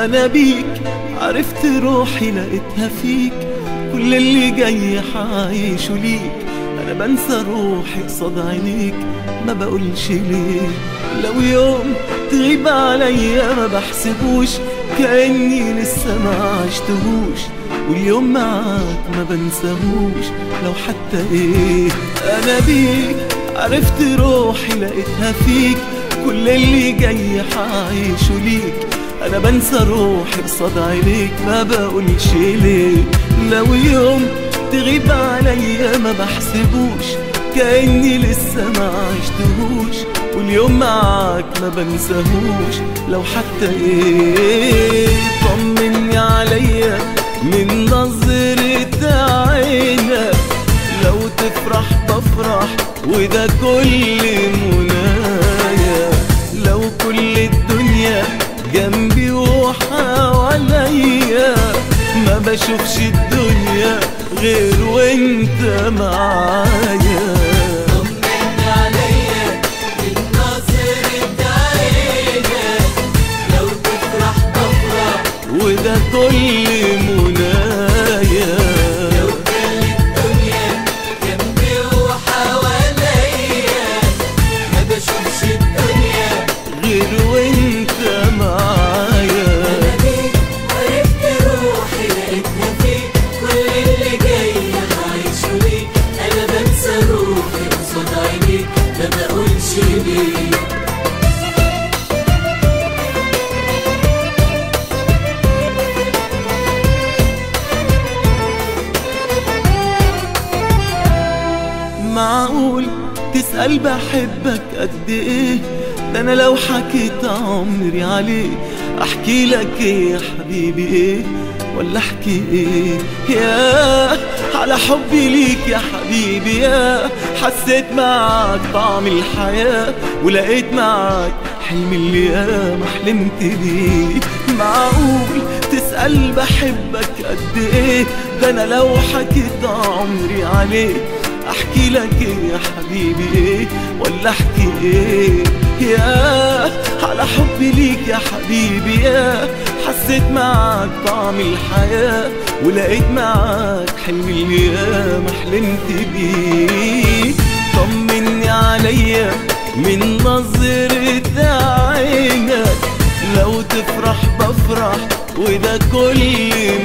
انا بيك عرفت روحي لقيتها فيك، كل اللي جاي حعيشه ليك. انا بنسى روحي قصاد عينيك، ما بقولش ليه. لو يوم تغيب عليا ما بحسبوش، كأني لسه ما عشتهوش. واليوم معاك ما بنساهوش لو حتى ايه. انا بيك عرفت روحي لقيتها فيك، كل اللي جاي حعيشه ليك. انا بنسى روحي قصاد عينيك، ما بقولش ليه. لو يوم تغيب عليا ما بحسبوش، كأني لسه ما عشتهوش. واليوم معاك ما بنساهوش لو حتى ايه. طمني عليا من نظرة عينك، لو تفرح بفرح وده كل منايا. لو كل الدنيا جنبي وحواليا، ما بشوفش الدنيا غير وانت معايا. طمني عليا من نظرة عينك، لو تفرح بفرح وده كل منايا. لو كل الدنيا جنبي وحواليا، ما بشوفش الدنيا غير وانت معايا. أنا بيك عرفت روحي لقيتها فيك، كل اللي جاي عايشه ليك. أنا بنسى روحي قصاد عينيك، ما بقولش ليه. معقول تسأل بحبك قد ايه؟ ده انا لو حكيت عمري عليه، احكي لك ايه يا حبيبي ايه؟ ولا احكي ايه؟ يا على حبي ليك يا حبيبي، يا حسيت معاك طعم الحياة، ولقيت معاك حلمي اللي ياما حلمت بيه. معقول تسأل بحبك قد ايه؟ ده انا لو حكيت عمري عليه، احكي لك ايه يا حبيبي ايه؟ ولا احكي ايه؟ يا على حبي ليك يا حبيبي، يا حسيت معاك طعم الحياة، ولقيت معاك حلمي اللي ياما حلمت بيه. طمني عليا من نظرة عينك، لو تفرح بفرح وده كل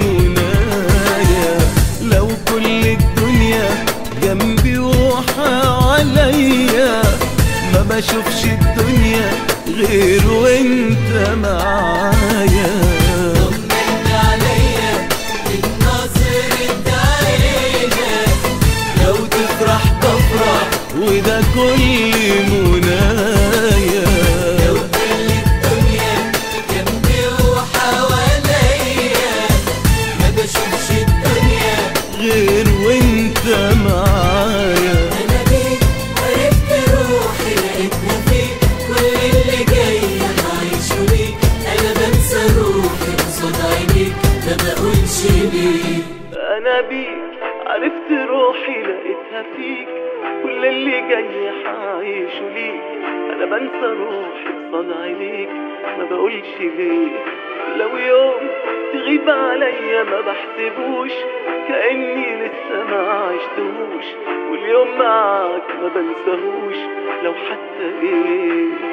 منايا. لو كل الدنيا جنبي وحواليا، ما بشوفش الدنيا غير وانت معايا. طمني عليا من نظرة عينك، لو تفرح بفرح وده كل منايا. لو كل الدنيا جنبي وحواليا، ما بشوفش الدنيا غير وانت معايا. أنا بيك عرفت روحي لقيتها فيك، كل اللي جاي عايشه ليك. أنا بنسى روحي قصاد عينيك، ما بقولش ليه. انا بيك عرفت روحي لقيتها فيك، كل اللي جاي حعيشه ليك. انا بنسى روحي قصاد عينيك، ما بقولش ليه. لو يوم تغيب عليا ما بحسبوش، كأني لسه ما عشتهوش. واليوم معاك ما بنساهوش لو حتى ايه.